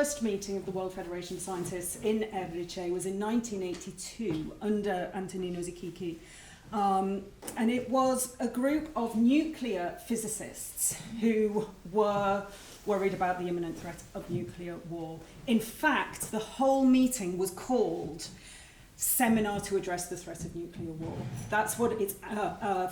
first meeting of the World Federation of Scientists in Erice was in 1982 under Antonino Zicchichi. And it was a group of nuclear physicists who were worried about the imminent threat of nuclear war. In fact, the whole meeting was called Seminar to Address the Threat of Nuclear War. That's what its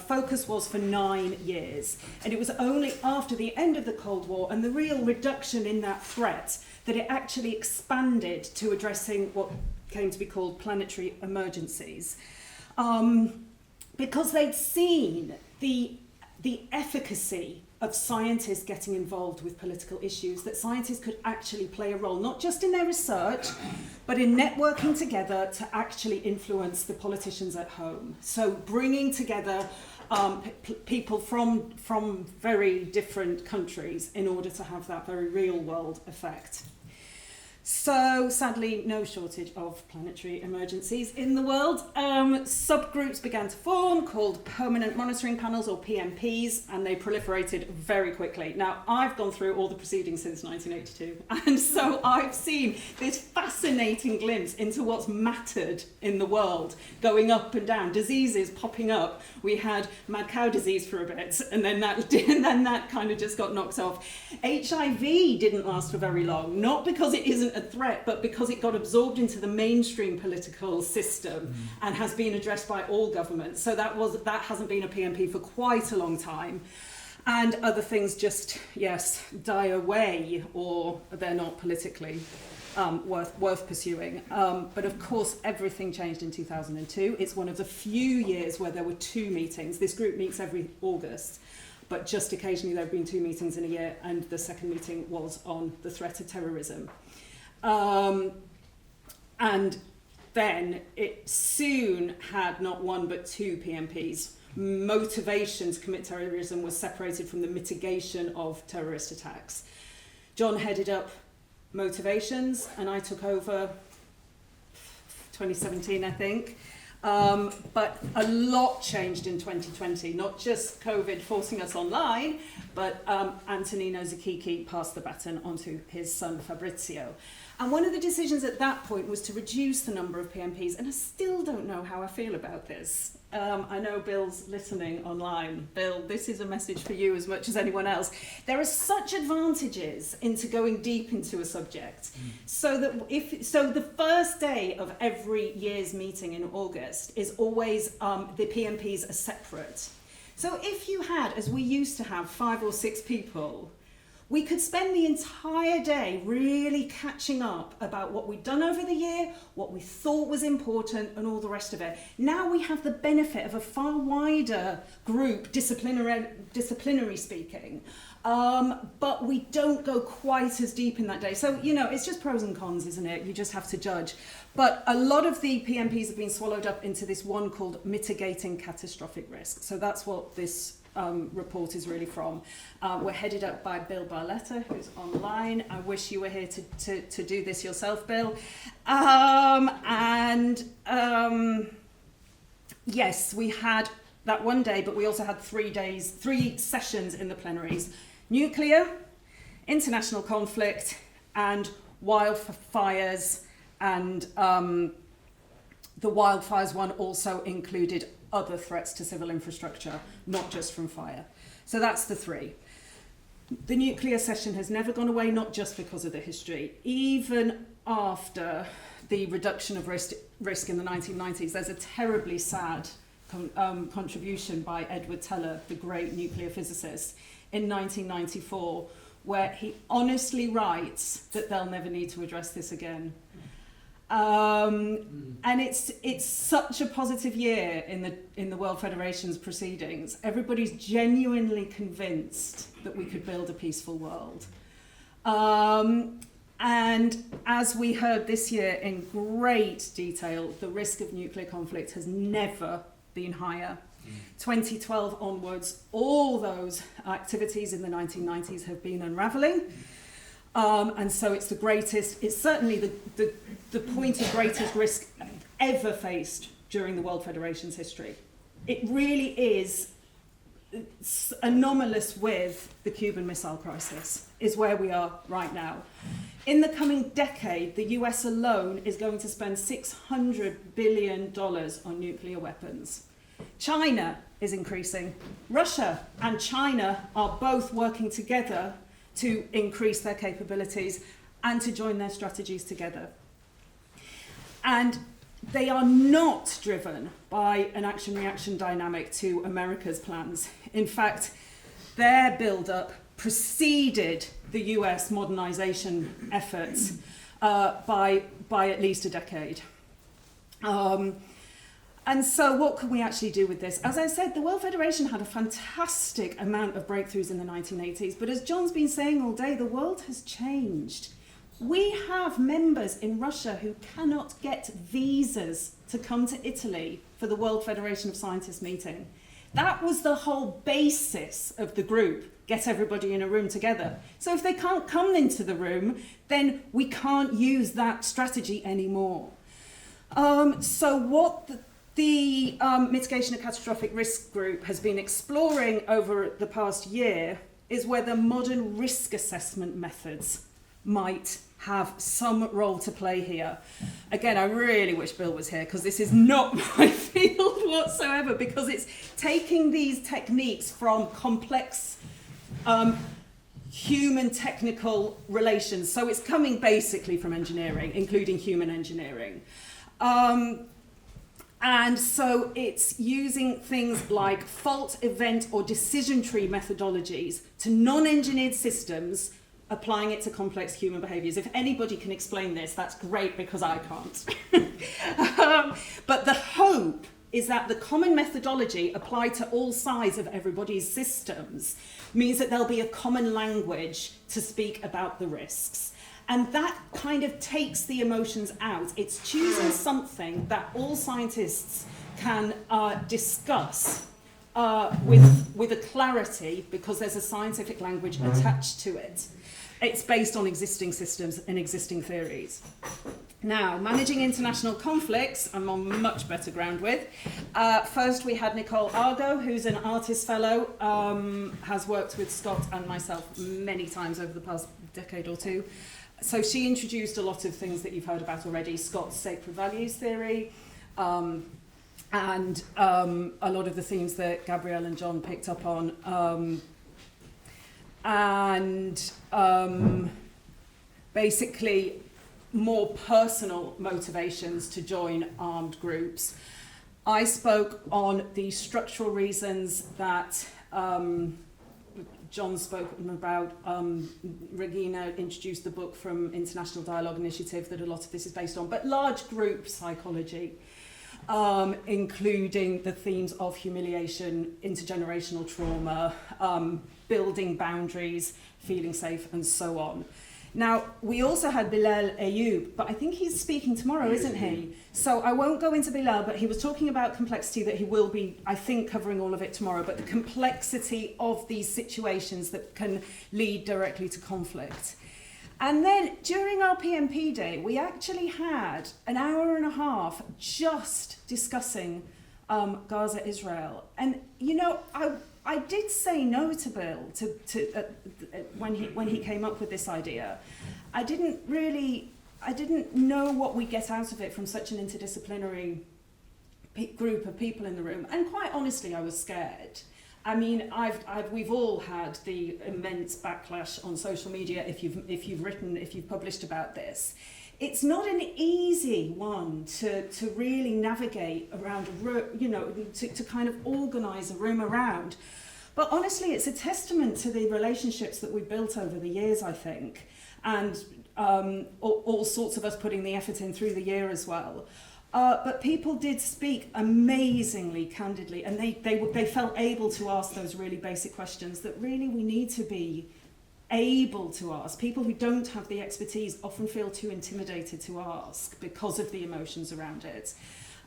focus was for 9 years. And it was only after the end of the Cold War and the real reduction in that threat that it actually expanded to addressing what came to be called planetary emergencies. Because they'd seen the efficacy of scientists getting involved with political issues, that scientists could actually play a role, not just in their research, but in networking together to actually influence the politicians at home. So bringing together people from very different countries in order to have that very real world effect. So, sadly, no shortage of planetary emergencies in the world. Subgroups began to form called Permanent Monitoring Panels, or PMPs, and they proliferated very quickly. Now, I've gone through all the proceedings since 1982, and so I've seen this fascinating glimpse into what's mattered in the world, going up and down, diseases popping up. We had mad cow disease for a bit, and then that kind of just got knocked off. HIV didn't last for very long, not because it isn't a threat, but because it got absorbed into the mainstream political system and has been addressed by all governments. So that hasn't been a PMP for quite a long time. And other things just, yes, die away, or they're not politically worth pursuing. But of course, everything changed in 2002. It's one of the few years where there were 2 meetings. This group meets every August, but just occasionally there have been 2 meetings in a year, and the second meeting was on the threat of terrorism. And then it soon had not 1 but 2 PMPs. Motivation to commit terrorism was separated from the mitigation of terrorist attacks. John headed up motivations, and I took over 2017, I think. But a lot changed in 2020, not just COVID forcing us online, but Antonino Zicchichi passed the baton onto his son Fabrizio. And one of the decisions at that point was to reduce the number of PMPs, and I still don't know how I feel about this. I know Bill's listening online. Bill, this is a message for you as much as anyone else. There are such advantages into going deep into a subject. So the first day of every year's meeting in August is always, the PMPs are separate. So if you had, as we used to have, 5 or 6 people, we could spend the entire day really catching up about what we'd done over the year, what we thought was important, and all the rest of it. Now we have the benefit of a far wider group, disciplinary speaking, but we don't go quite as deep in that day. So, it's just pros and cons, isn't it? You just have to judge. But a lot of the PMPs have been swallowed up into this one called mitigating catastrophic risk. So that's what this report is really from. We're headed up by Bill Barletta, who's online. I wish you were here to do this yourself, Bill. Yes, we had that one day, but we also had 3 sessions in the plenaries. Nuclear, international conflict, and wildfires, and the wildfires one also included other threats to civil infrastructure, not just from fire. So that's the 3. The nuclear session has never gone away, not just because of the history. Even after the reduction of risk in the 1990s, there's a terribly sad contribution by Edward Teller, the great nuclear physicist, in 1994, where he honestly writes that they'll never need to address this again. And it's such a positive year in the World Federation's proceedings. Everybody's genuinely convinced that we could build a peaceful world. And as we heard this year in great detail, the risk of nuclear conflict has never been higher. 2012 onwards, all those activities in the 1990s have been unravelling. And so it's it's certainly the point of greatest risk ever faced during the World Federation's history. It really is anomalous with the Cuban Missile Crisis, is where we are right now. in the coming decade, the US alone is going to spend $600 billion on nuclear weapons. China is increasing. Russia and China are both working together to increase their capabilities and to join their strategies together. And they are not driven by an action-reaction dynamic to America's plans. In fact, their build-up preceded the US modernization efforts by at least a decade. And so what can we actually do with this? As I said, the World Federation had a fantastic amount of breakthroughs in the 1980s, but as John's been saying all day, the world has changed. We have members in Russia who cannot get visas to come to Italy for the World Federation of Scientists meeting. That was the whole basis of the group, get everybody in a room together. So if they can't come into the room, then we can't use that strategy anymore. So what the Mitigation of Catastrophic Risk Group has been exploring over the past year is whether modern risk assessment methods might have some role to play here. Again, I really wish Bill was here because this is not my field whatsoever, because it's taking these techniques from complex human technical relations. So it's coming basically from engineering, including human engineering. And so it's using things like fault, event, or decision tree methodologies to non-engineered systems, applying it to complex human behaviours. If anybody can explain this, that's great, because I can't. But the hope is that the common methodology applied to all sides of everybody's systems means that there'll be a common language to speak about the risks. And that kind of takes the emotions out. It's choosing something that all scientists can discuss with a clarity, because there's a scientific language attached to it. It's based on existing systems and existing theories. Now, managing international conflicts, I'm on much better ground with. First, we had Nicole Argo, who's an Artis fellow, has worked with Scott and myself many times over the past decade or two. So she introduced a lot of things that you've heard about already, Scott's sacred values theory, and a lot of the themes that Gabrielle and John picked up on. Basically more personal motivations to join armed groups. I spoke on the structural reasons that John spoke about. Regina introduced the book from International Dialogue Initiative that a lot of this is based on, but large group psychology, including the themes of humiliation, intergenerational trauma, building boundaries, feeling safe, and so on. Now, we also had Bilal Ayoub, but I think he's speaking tomorrow, isn't he? So I won't go into Bilal, but he was talking about complexity, that he will be, I think, covering all of it tomorrow, but the complexity of these situations that can lead directly to conflict. And then during our PMP day, we actually had an hour and a half just discussing Gaza, Israel. And, you know, I did say no to Bill when he came up with this idea. I didn't know what we get out of it from such an interdisciplinary group of people in the room. And quite honestly, I was scared. I mean, we've all had the immense backlash on social media if you've published about this. It's not an easy one to really navigate around, to kind of organise a room around. But honestly, it's a testament to the relationships that we've built over the years, I think, and all sorts of us putting the effort in through the year as well. But people did speak amazingly candidly, and they felt able to ask those really basic questions that really we need to be able to ask. People who don't have the expertise often feel too intimidated to ask because of the emotions around it.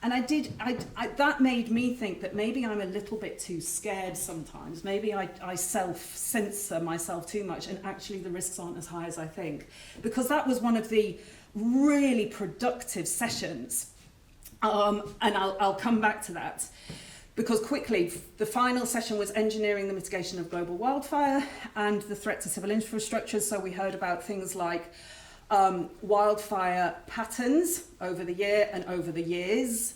And that made me think that maybe I'm a little bit too scared sometimes. Maybe I self-censor myself too much, and actually the risks aren't as high as I think. Because that was one of the really productive sessions. And I'll come back to that. Because quickly, the final session was engineering the mitigation of global wildfire and the threat to civil infrastructure. So we heard about things like wildfire patterns over the year and over the years,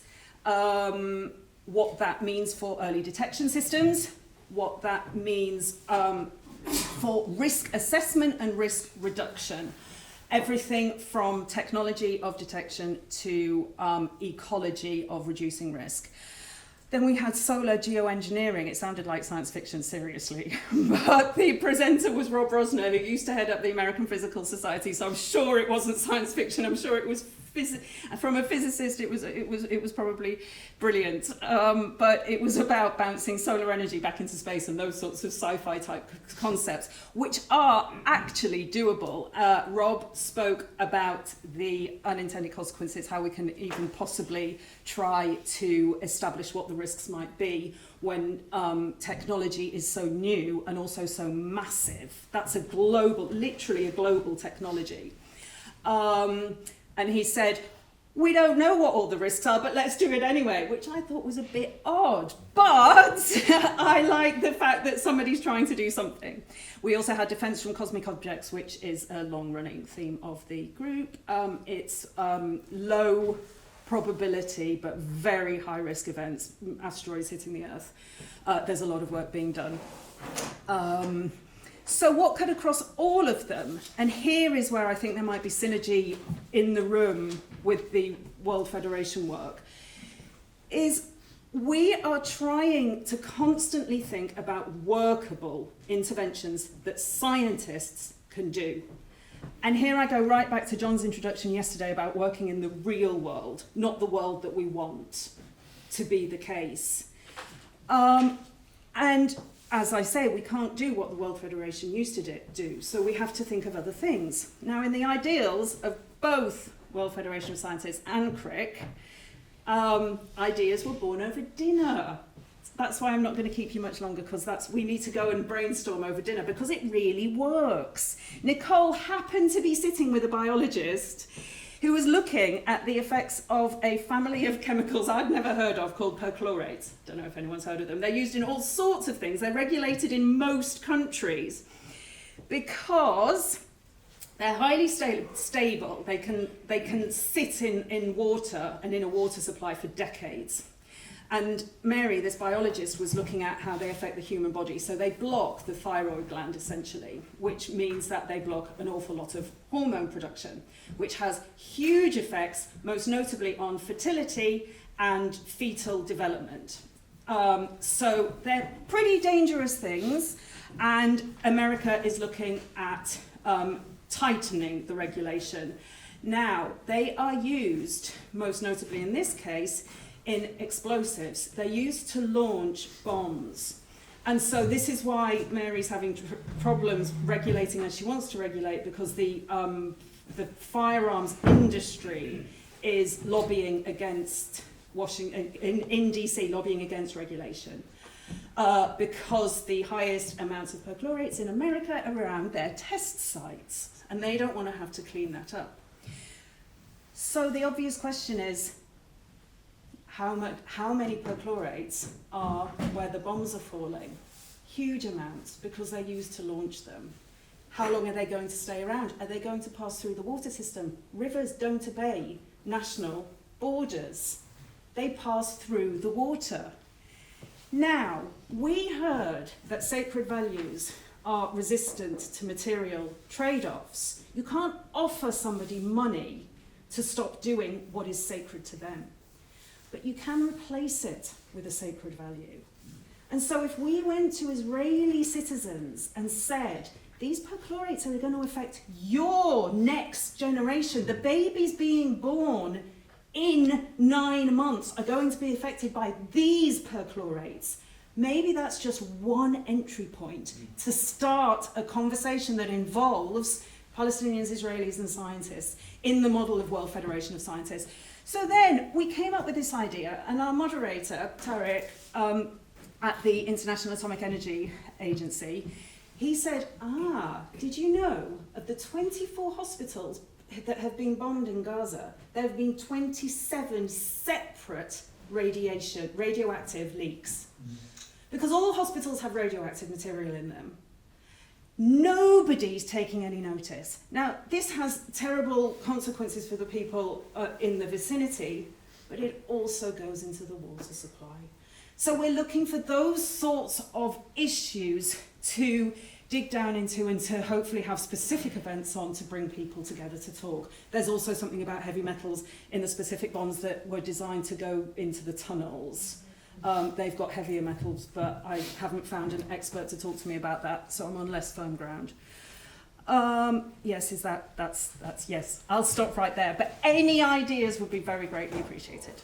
what that means for early detection systems, what that means for risk assessment and risk reduction. Everything from technology of detection to ecology of reducing risk. Then we had solar geoengineering. It sounded like science fiction, seriously. But the presenter was Rob Rosner, who used to head up the American Physical Society, so I'm sure it wasn't science fiction. I'm sure it was from a physicist. It was probably brilliant. But it was about bouncing solar energy back into space and those sorts of sci-fi type concepts, which are actually doable. Rob spoke about the unintended consequences, how we can even possibly try to establish what the risks might be when technology is so new and also so massive. That's a global, literally a global technology. And he said, we don't know what all the risks are, but let's do it anyway, which I thought was a bit odd. But I like the fact that somebody's trying to do something. We also had defense from cosmic objects, which is a long-running theme of the group. It's low probability, but very high-risk events, asteroids hitting the Earth. There's a lot of work being done. So what cut across all of them, and here is where I think there might be synergy in the room with the World Federation work, is we are trying to constantly think about workable interventions that scientists can do. And here I go right back to John's introduction yesterday about working in the real world, not the world that we want to be the case. And as I say, we can't do what the World Federation used to do, so we have to think of other things. Now, in the ideals of both World Federation of Scientists and CRIC, ideas were born over dinner. That's why I'm not going to keep you much longer, because we need to go and brainstorm over dinner, because it really works. Nicole happened to be sitting with a biologist who was looking at the effects of a family of chemicals I'd never heard of called perchlorates. Don't know if anyone's heard of them. They're used in all sorts of things. They're regulated in most countries because they're highly stable. They can sit in water and in a water supply for decades. And Mary, this biologist, was looking at how they affect the human body. So they block the thyroid gland, essentially, which means that they block an awful lot of hormone production, which has huge effects, most notably on fertility and fetal development. So they're pretty dangerous things, and America is looking at tightening the regulation. Now, they are used, most notably in this case, in explosives. They're used to launch bombs. And so this is why Mary's having problems regulating as she wants to regulate, because the firearms industry is lobbying against Washington, in DC, lobbying against regulation. Because the highest amounts of perchlorates in America are around their test sites, and they don't want to have to clean that up. So the obvious question is, how many perchlorates are where the bombs are falling? Huge amounts, because they're used to launch them. How long are they going to stay around? Are they going to pass through the water system? Rivers don't obey national borders. They pass through the water. Now, we heard that sacred values are resistant to material trade-offs. You can't offer somebody money to stop doing what is sacred to them. But you can replace it with a sacred value. And so if we went to Israeli citizens and said, these perchlorates are going to affect your next generation, the babies being born in 9 months are going to be affected by these perchlorates, maybe that's just one entry point to start a conversation that involves Palestinians, Israelis, and scientists in the model of World Federation of Scientists. So then we came up with this idea, and our moderator, Tariq, at the International Atomic Energy Agency, he said, did you know of the 24 hospitals that have been bombed in Gaza, there have been 27 separate radioactive leaks? Because all hospitals have radioactive material in them. Nobody's taking any notice. Now, this has terrible consequences for the people in the vicinity, but it also goes into the water supply. So we're looking for those sorts of issues to dig down into and to hopefully have specific events on to bring people together to talk. There's also something about heavy metals in the specific bonds that were designed to go into the tunnels. They've got heavier metals, but I haven't found an expert to talk to me about that, so I'm on less firm ground. Yes, that's yes. I'll stop right there, but any ideas would be very greatly appreciated.